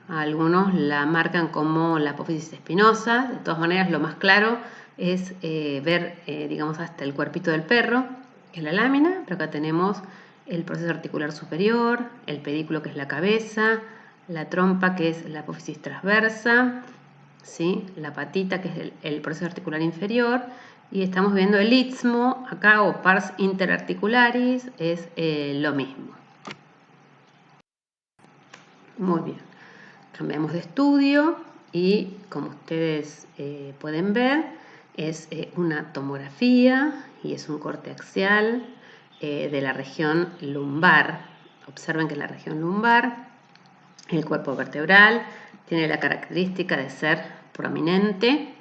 Algunos la marcan como la apófisis espinosa. De todas maneras, lo más claro es ver, digamos, hasta el cuerpito del perro, que es la lámina. Pero acá tenemos el proceso articular superior, el pedículo que es la cabeza, la trompa que es la apófisis transversa, ¿sí? La patita que es el proceso articular inferior, y estamos viendo el istmo acá, o pars interarticularis, es lo mismo. Muy bien, cambiamos de estudio y como ustedes pueden ver, es una tomografía y es un corte axial de la región lumbar. Observen que en la región lumbar el cuerpo vertebral tiene la característica de ser prominente,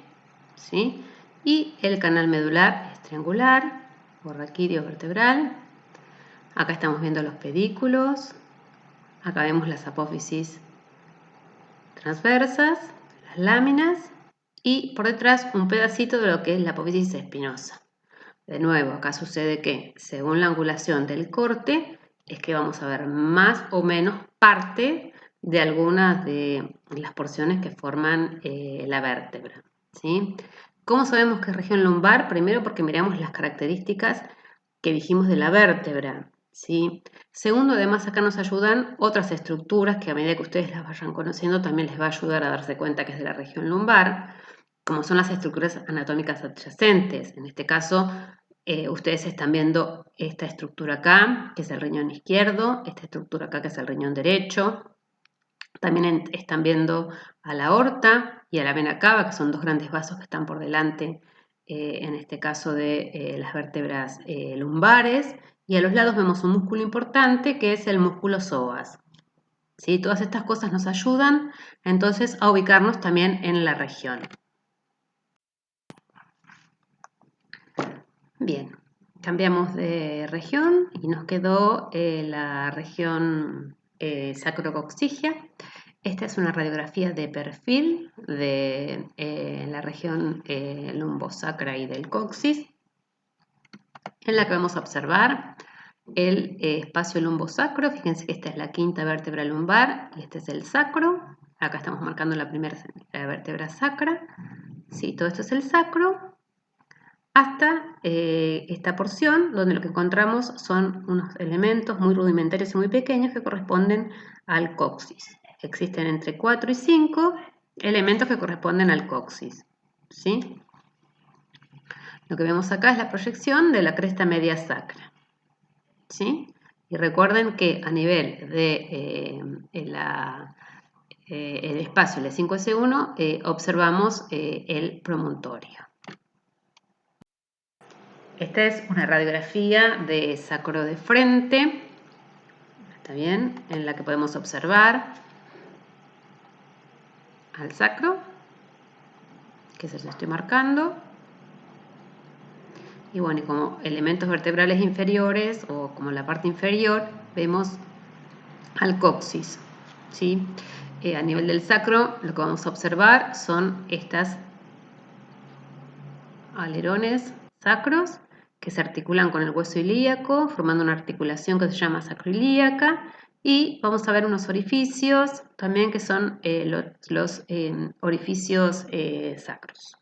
¿sí? Y el canal medular es triangular o raquídeo vertebral. Acá estamos viendo los pedículos. Acá vemos las apófisis transversas, las láminas y por detrás un pedacito de lo que es la apófisis espinosa. De nuevo, acá sucede que según la angulación del corte es que vamos a ver más o menos parte de algunas de las porciones que forman la vértebra, ¿sí? ¿Cómo sabemos que es región lumbar? Primero porque miramos las características que dijimos de la vértebra, ¿sí? Segundo, además acá nos ayudan otras estructuras que a medida que ustedes las vayan conociendo también les va a ayudar a darse cuenta que es de la región lumbar, como son las estructuras anatómicas adyacentes. En este caso, ustedes están viendo esta estructura acá, que es el riñón izquierdo, esta estructura acá, que es el riñón derecho. También están viendo a la aorta y a la vena cava, que son dos grandes vasos que están por delante, en este caso de las vértebras lumbares. Y a los lados vemos un músculo importante que es el músculo psoas. ¿Sí? Todas estas cosas nos ayudan entonces a ubicarnos también en la región. Bien, cambiamos de región y nos quedó la región sacrocoxigia. Esta es una radiografía de perfil de la región lumbosacra y del coxis, en la que vamos a observar el espacio lumbosacro. Fíjense que esta es la quinta vértebra lumbar y este es el sacro. Acá estamos marcando la primera vértebra sacra. Sí, todo esto es el sacro. Hasta esta porción donde lo que encontramos son unos elementos muy rudimentarios y muy pequeños que corresponden al coxis. Existen entre 4 y 5 elementos que corresponden al coxis, ¿sí? Lo que vemos acá es la proyección de la cresta media sacra, ¿sí? Y recuerden que a nivel de el espacio L5S1 observamos el promontorio. Esta es una radiografía de sacro de frente, ¿está bien? En la que podemos observar al sacro, que es el que estoy marcando. Y bueno, y como elementos vertebrales inferiores o como la parte inferior, vemos al coxis, ¿sí? A nivel del sacro, lo que vamos a observar son estas alerones sacros que se articulan con el hueso ilíaco, formando una articulación que se llama sacroilíaca, y vamos a ver unos orificios también que son los orificios sacros.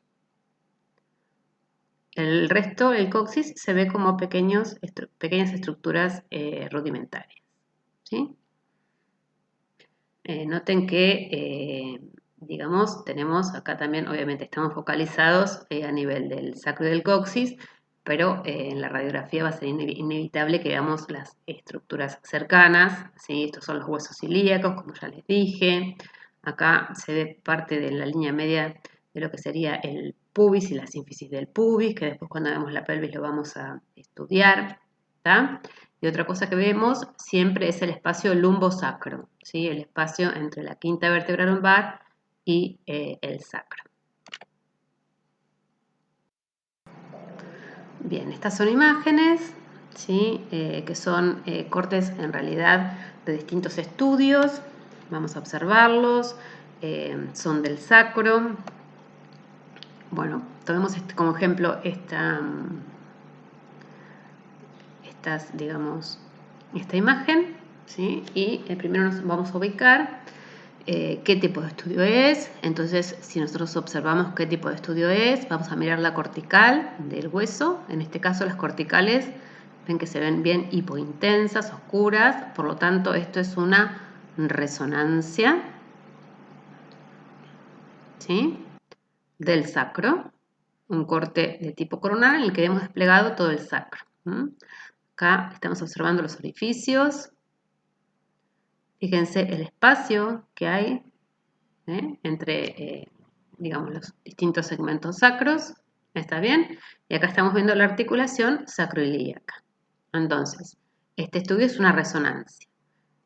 El resto, el coxis, se ve como pequeñas estructuras rudimentarias, ¿sí? Noten que, digamos, tenemos acá también, obviamente estamos focalizados a nivel del sacro y del coxis, pero en la radiografía va a ser inevitable que veamos las estructuras cercanas, ¿sí? Estos son los huesos ilíacos, como ya les dije. Acá se ve parte de la línea media de lo que sería el pubis y la sínfisis del pubis, que después cuando vemos la pelvis lo vamos a estudiar, ¿tá? Y otra cosa que vemos siempre es el espacio lumbosacro, ¿sí? El espacio entre la quinta vértebra lumbar y el sacro. Bien, estas son imágenes, ¿sí? Que son cortes en realidad de distintos estudios. Vamos a observarlos. Son del sacro. Bueno, tomemos como ejemplo esta imagen, ¿sí? Y primero nos vamos a ubicar qué tipo de estudio es. Entonces, si nosotros observamos qué tipo de estudio es, vamos a mirar la cortical del hueso. En este caso, las corticales Ven que se ven bien hipointensas, oscuras, por lo tanto esto es una resonancia, ¿sí?, del sacro, un corte de tipo coronal en el que hemos desplegado todo el sacro. Acá estamos observando los orificios. Fíjense el espacio que hay entre, digamos, los distintos segmentos sacros. ¿Está bien? Y acá estamos viendo la articulación sacroilíaca. Entonces, este estudio es una resonancia.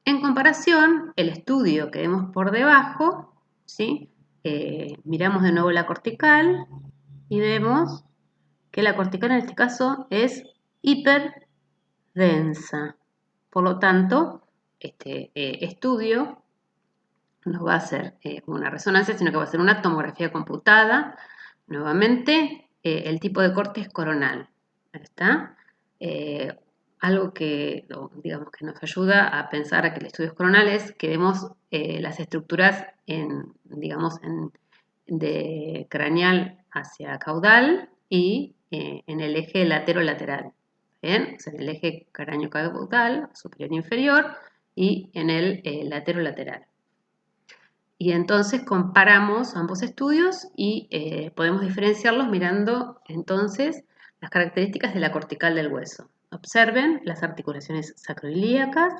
En comparación, el estudio que vemos por debajo, ¿sí? Miramos de nuevo la cortical y vemos que la cortical en este caso es hiperdensa. Por lo tanto, este estudio no va a ser una resonancia, sino que va a ser una tomografía computada. Nuevamente, el tipo de corte es coronal. ¿Está? Algo que, digamos, que nos ayuda a pensar que el estudio es coronal es que vemos las estructuras de craneal hacia caudal y en el eje latero-lateral. ¿Bien? O sea, en el eje cráneo-caudal, superior e inferior, y en el latero-lateral. Y entonces comparamos ambos estudios y podemos diferenciarlos mirando entonces las características de la cortical del hueso. Observen las articulaciones sacroilíacas.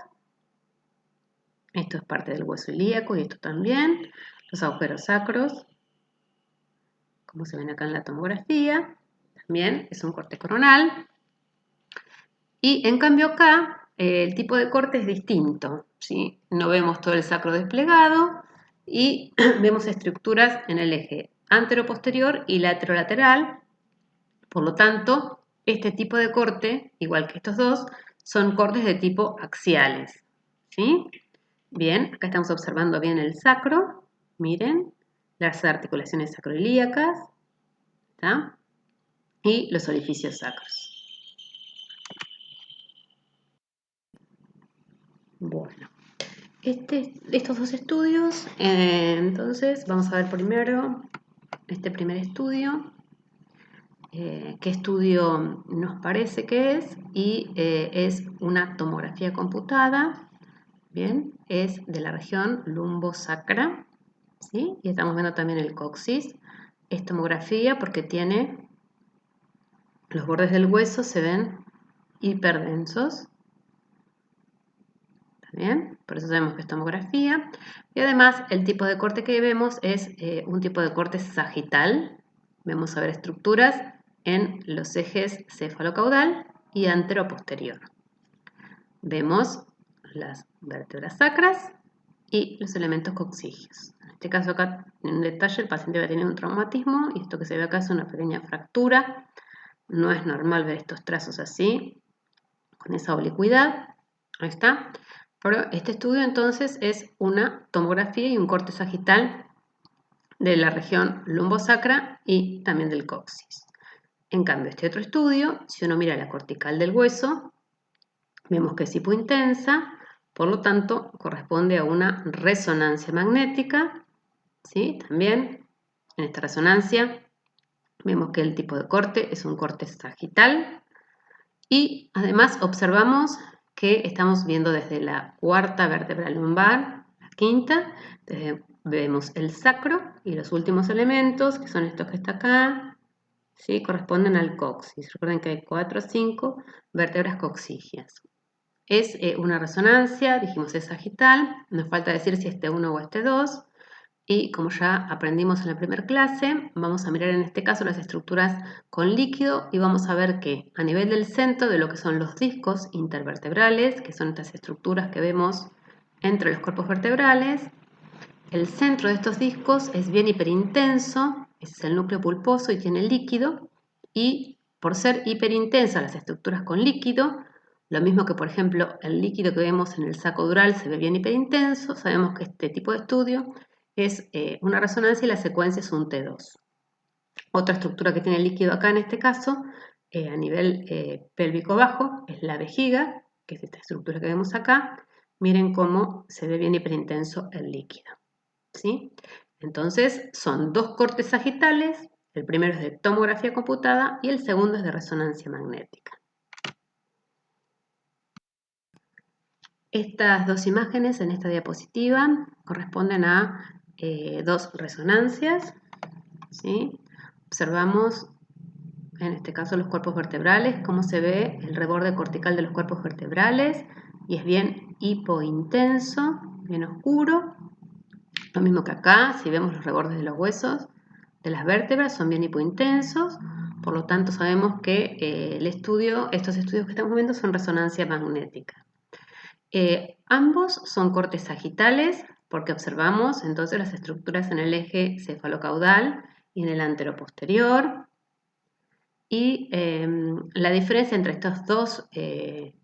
Esto es parte del hueso ilíaco y esto también. Los agujeros sacros, como se ven acá en la tomografía. También es un corte coronal. Y en cambio acá el tipo de corte es distinto, ¿sí? No vemos todo el sacro desplegado y vemos estructuras en el eje anteroposterior y laterolateral. Por lo tanto, este tipo de corte, igual que estos dos, son cortes de tipo axiales, ¿sí? Bien, acá estamos observando bien el sacro. Miren, las articulaciones sacroilíacas, ¿está? Y los orificios sacros. Bueno, estos dos estudios, entonces vamos a ver primero este primer estudio, qué estudio nos parece que es, y es una tomografía computada, bien, es de la región lumbosacra, ¿sí? Y estamos viendo también el coxis. Es tomografía porque tiene los bordes del hueso, se ven hiperdensos. ¿Bien? Por eso sabemos que es tomografía. Y además el tipo de corte que vemos es un tipo de corte sagital. Vamos a ver estructuras en los ejes cefalocaudal y anteroposterior. Vemos las vértebras sacras y los elementos coxígeos. En este caso acá en detalle el paciente va a tener un traumatismo y esto que se ve acá es una pequeña fractura. No es normal ver estos trazos así, con esa oblicuidad. Ahí está. Pero este estudio entonces es una tomografía y un corte sagital de la región lumbosacra y también del coxis. En cambio, este otro estudio, si uno mira la cortical del hueso, vemos que es hipointensa, por lo tanto corresponde a una resonancia magnética, ¿sí? También en esta resonancia vemos que el tipo de corte es un corte sagital y además observamos que estamos viendo desde la cuarta vértebra lumbar, la quinta, vemos el sacro y los últimos elementos, que son estos que está acá, ¿sí? Corresponden al coxis. Recuerden que hay 4 o 5 vértebras coxígeas. Es una resonancia, dijimos es sagital, nos falta decir si este 1 o este 2. Y como ya aprendimos en la primera clase, vamos a mirar en este caso las estructuras con líquido y vamos a ver que a nivel del centro de lo que son los discos intervertebrales, que son estas estructuras que vemos entre los cuerpos vertebrales, el centro de estos discos es bien hiperintenso, ese es el núcleo pulposo y tiene líquido, y por ser hiperintensa las estructuras con líquido, lo mismo que por ejemplo el líquido que vemos en el saco dural se ve bien hiperintenso, sabemos que este tipo de estudio es una resonancia y la secuencia es un T2. Otra estructura que tiene líquido acá en este caso, a nivel pélvico bajo, es la vejiga, que es esta estructura que vemos acá. Miren cómo se ve bien hiperintenso el líquido, ¿sí? Entonces son dos cortes sagitales, el primero es de tomografía computada y el segundo es de resonancia magnética. Estas dos imágenes en esta diapositiva corresponden a dos resonancias, ¿sí? Observamos en este caso los cuerpos vertebrales, cómo se ve el reborde cortical de los cuerpos vertebrales y es bien hipointenso, bien oscuro. Lo mismo que acá, si vemos los rebordes de los huesos de las vértebras son bien hipointensos, por lo tanto sabemos que estos estudios que estamos viendo son resonancia magnética. Ambos son cortes sagitales porque observamos entonces las estructuras en el eje cefalocaudal y en el anteroposterior. Y la diferencia entre estos dos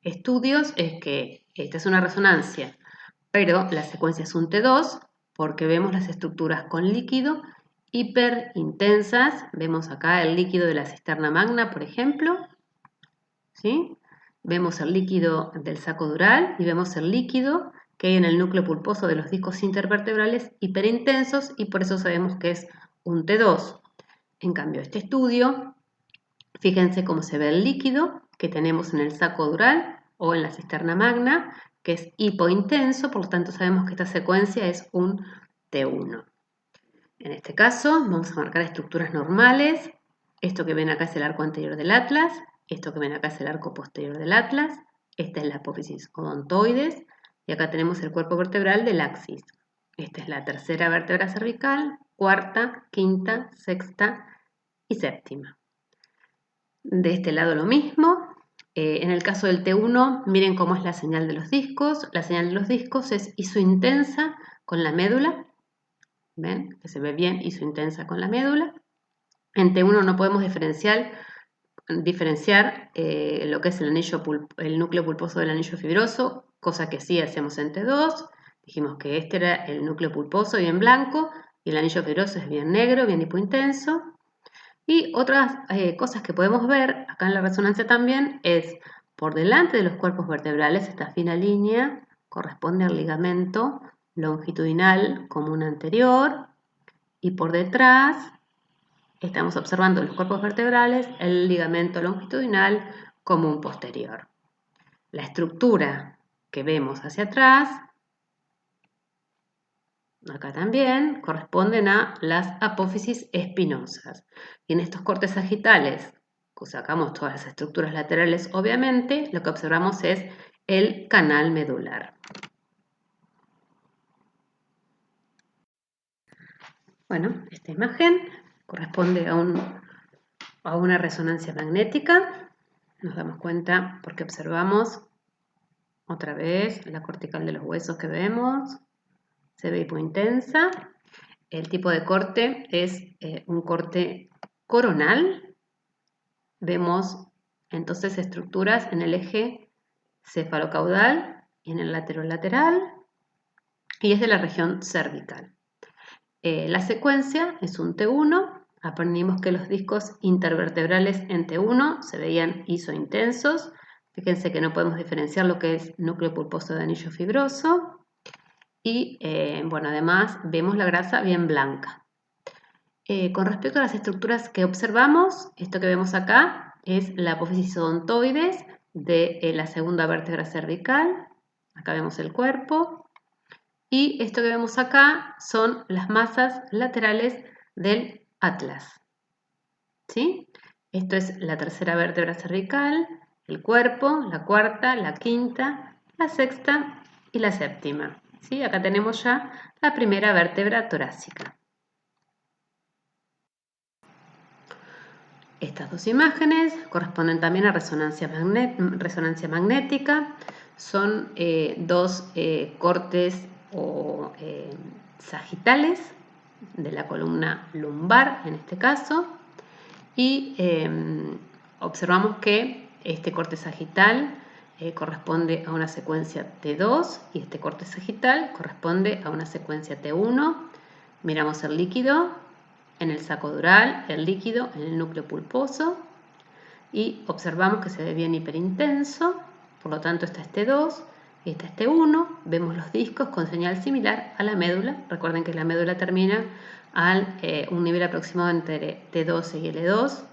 estudios es que esta es una resonancia, pero la secuencia es un T2 porque vemos las estructuras con líquido hiperintensas. Vemos acá el líquido de la cisterna magna, por ejemplo, ¿sí? Vemos el líquido del saco dural y vemos el líquido que hay en el núcleo pulposo de los discos intervertebrales hiperintensos y por eso sabemos que es un T2. En cambio, este estudio, fíjense cómo se ve el líquido que tenemos en el saco dural o en la cisterna magna, que es hipointenso, por lo tanto sabemos que esta secuencia es un T1. En este caso vamos a marcar estructuras normales. Esto que ven acá es el arco anterior del atlas, esto que ven acá es el arco posterior del atlas, esta es la apófisis odontoides y acá tenemos el cuerpo vertebral del axis. Esta es la tercera vértebra cervical, cuarta, quinta, sexta y séptima. De este lado lo mismo. En el caso del T1, miren cómo es la señal de los discos. La señal de los discos es isointensa con la médula. ¿Ven? Que se ve bien isointensa con la médula. En T1 no podemos diferenciar lo que es el núcleo pulposo del anillo fibroso, cosa que sí hacemos en T2. Dijimos que este era el núcleo pulposo bien blanco y el anillo fibroso es bien negro, bien hipointenso. Y otras cosas que podemos ver acá en la resonancia también es por delante de los cuerpos vertebrales, esta fina línea corresponde al ligamento longitudinal común anterior y por detrás estamos observando los cuerpos vertebrales, el ligamento longitudinal común posterior. La estructura que vemos hacia atrás, acá también, corresponden a las apófisis espinosas. Y en estos cortes sagitales, sacamos todas las estructuras laterales, obviamente, lo que observamos es el canal medular. Bueno, esta imagen corresponde a una resonancia magnética. Nos damos cuenta porque observamos otra vez la cortical de los huesos que vemos. Se ve hipointensa. El tipo de corte es un corte coronal. Vemos entonces estructuras en el eje cefalocaudal y en el lateral y es de la región cervical. La secuencia es un T1. Aprendimos que los discos intervertebrales en T1 se veían isointensos. Fíjense que no podemos diferenciar lo que es núcleo pulposo de anillo fibroso. Y bueno, además vemos la grasa bien blanca. Con respecto a las estructuras que observamos, esto que vemos acá es la apófisis odontoides de la segunda vértebra cervical. Acá vemos el cuerpo. Y esto que vemos acá son las masas laterales del atlas. ¿Sí? Esto es la tercera vértebra cervical, el cuerpo, la cuarta, la quinta, la sexta y la séptima. ¿Sí? Acá tenemos ya la primera vértebra torácica. Estas dos imágenes corresponden también a resonancia magnética. Son dos cortes o sagitales de la columna lumbar en este caso y observamos que este corte sagital corresponde a una secuencia T2 y este corte sagital corresponde a una secuencia T1. Miramos el líquido en el saco dural, el líquido en el núcleo pulposo y observamos que se ve bien hiperintenso, por lo tanto esta es T2 y esta es T1. Vemos los discos con señal similar a la médula. Recuerden que la médula termina a un nivel aproximado entre T12 y L2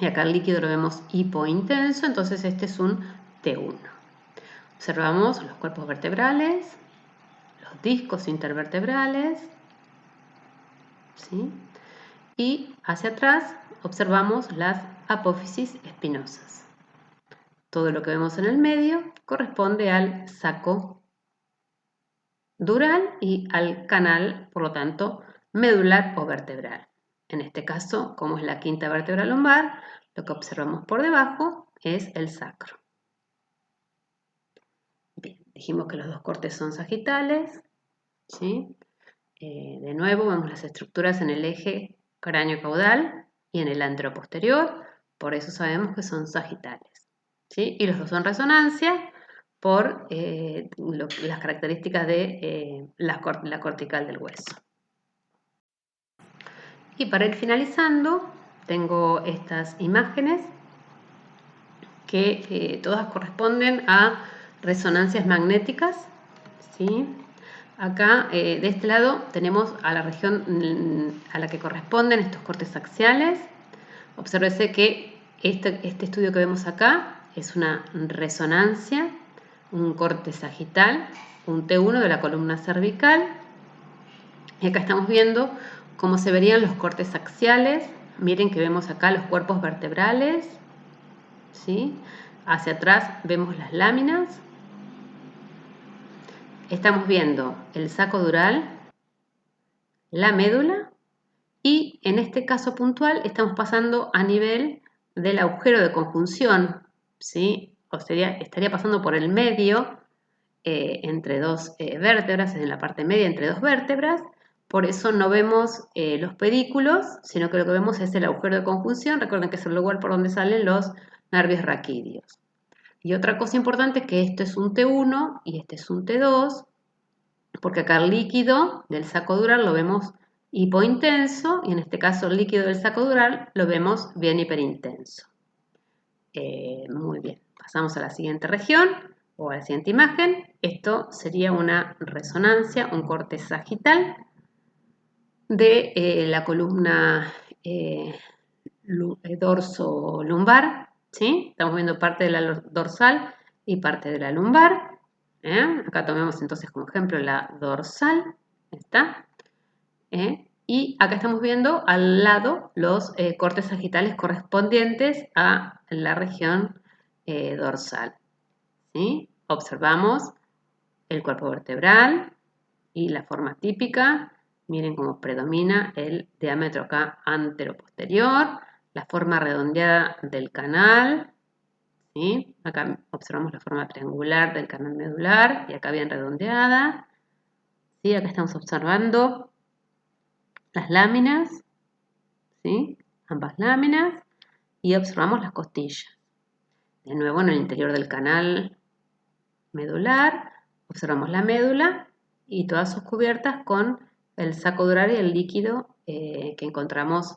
y acá el líquido lo vemos hipointenso, entonces este es un T1. Observamos los cuerpos vertebrales, los discos intervertebrales, ¿sí? Y hacia atrás observamos las apófisis espinosas. Todo lo que vemos en el medio corresponde al saco dural y al canal, por lo tanto, medular o vertebral. En este caso, como es la quinta vértebra lumbar, lo que observamos por debajo es el sacro. Bien, dijimos que los dos cortes son sagitales, ¿sí? De nuevo, vemos las estructuras en el eje cráneo-caudal y en el anteroposterior, por eso sabemos que son sagitales, ¿sí? Y los dos son resonancia por las características de la cortical del hueso. Y para ir finalizando, tengo estas imágenes que todas corresponden a resonancias magnéticas, ¿sí? Acá, de este lado, tenemos a la región a la que corresponden estos cortes axiales. Obsérvese que este estudio que vemos acá es una resonancia, un corte sagital, un T1 de la columna cervical. Y acá estamos viendo cómo se verían los cortes axiales. Miren que vemos acá los cuerpos vertebrales, ¿sí? Hacia atrás vemos las láminas. Estamos viendo el saco dural, la médula y en este caso puntual estamos pasando a nivel del agujero de conjunción, ¿sí? O estaría pasando por el medio entre dos vértebras, en la parte media entre dos vértebras. Por eso no vemos los pedículos, sino que lo que vemos es el agujero de conjunción. Recuerden que es el lugar por donde salen los nervios raquídeos. Y otra cosa importante es que esto es un T1 y este es un T2, porque acá el líquido del saco dural lo vemos hipointenso y en este caso el líquido del saco dural lo vemos bien hiperintenso. Muy bien, pasamos a la siguiente región o a la siguiente imagen. Esto sería una resonancia, un corte sagital de la columna dorso-lumbar, ¿sí? Estamos viendo parte de la dorsal y parte de la lumbar. Acá tomemos entonces como ejemplo la dorsal, ¿está? Y acá estamos viendo al lado los cortes sagitales correspondientes a la región dorsal, ¿sí? Observamos el cuerpo vertebral y la forma típica. Miren cómo predomina el diámetro acá anteroposterior, la forma redondeada del canal, ¿sí? Acá observamos la forma triangular del canal medular y acá bien redondeada, ¿sí? Acá estamos observando las láminas, ¿sí? Ambas láminas, y observamos las costillas. De nuevo en el interior del canal medular observamos la médula y todas sus cubiertas con el saco dural y el líquido que encontramos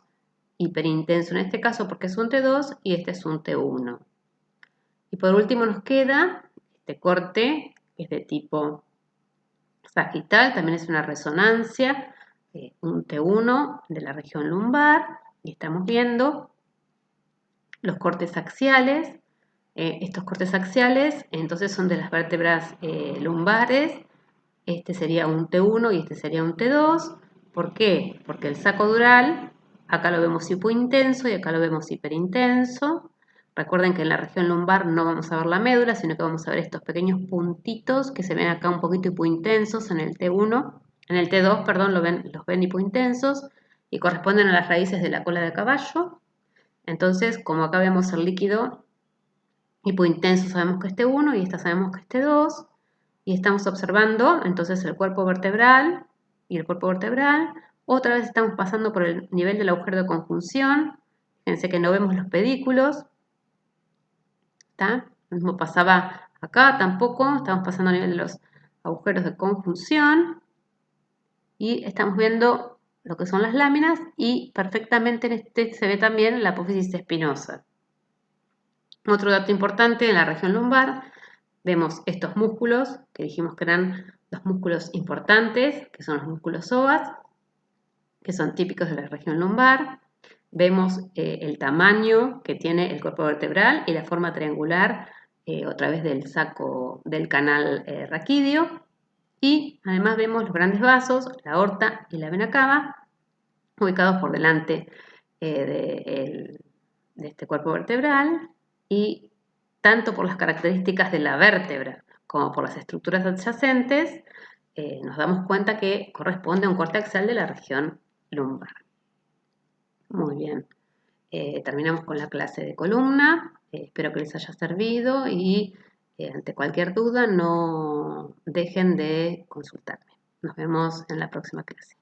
hiperintenso en este caso porque es un T2 y este es un T1. Y por último nos queda este corte que es de tipo sagital, también es una resonancia, un T1 de la región lumbar y estamos viendo los cortes axiales. Estos cortes axiales entonces son de las vértebras lumbares. Este sería un T1 y este sería un T2. ¿Por qué? Porque el saco dural, acá lo vemos hipointenso y acá lo vemos hiperintenso. Recuerden que en la región lumbar no vamos a ver la médula, sino que vamos a ver estos pequeños puntitos que se ven acá un poquito hipointensos en el T1. En el T2, perdón, los ven hipointensos y corresponden a las raíces de la cola de caballo. Entonces, como acá vemos el líquido hipointenso, sabemos que es T1 y esta sabemos que es T2. Y estamos observando entonces el cuerpo vertebral y el cuerpo vertebral. Otra vez estamos pasando por el nivel del agujero de conjunción. Fíjense que no vemos los pedículos. ¿Está? Lo mismo pasaba acá, tampoco. Estamos pasando a nivel de los agujeros de conjunción. Y estamos viendo lo que son las láminas y perfectamente en este se ve también la apófisis espinosa. Otro dato importante en la región lumbar, vemos estos músculos que dijimos que eran los músculos importantes, que son los músculos psoas, que son típicos de la región lumbar. Vemos el tamaño que tiene el cuerpo vertebral y la forma triangular otra vez del saco del canal raquídeo. Y además vemos los grandes vasos, la aorta y la vena cava, ubicados por delante de este cuerpo vertebral, y tanto por las características de la vértebra como por las estructuras adyacentes, nos damos cuenta que corresponde a un corte axial de la región lumbar. Muy bien, terminamos con la clase de columna. Espero que les haya servido y ante cualquier duda no dejen de consultarme. Nos vemos en la próxima clase.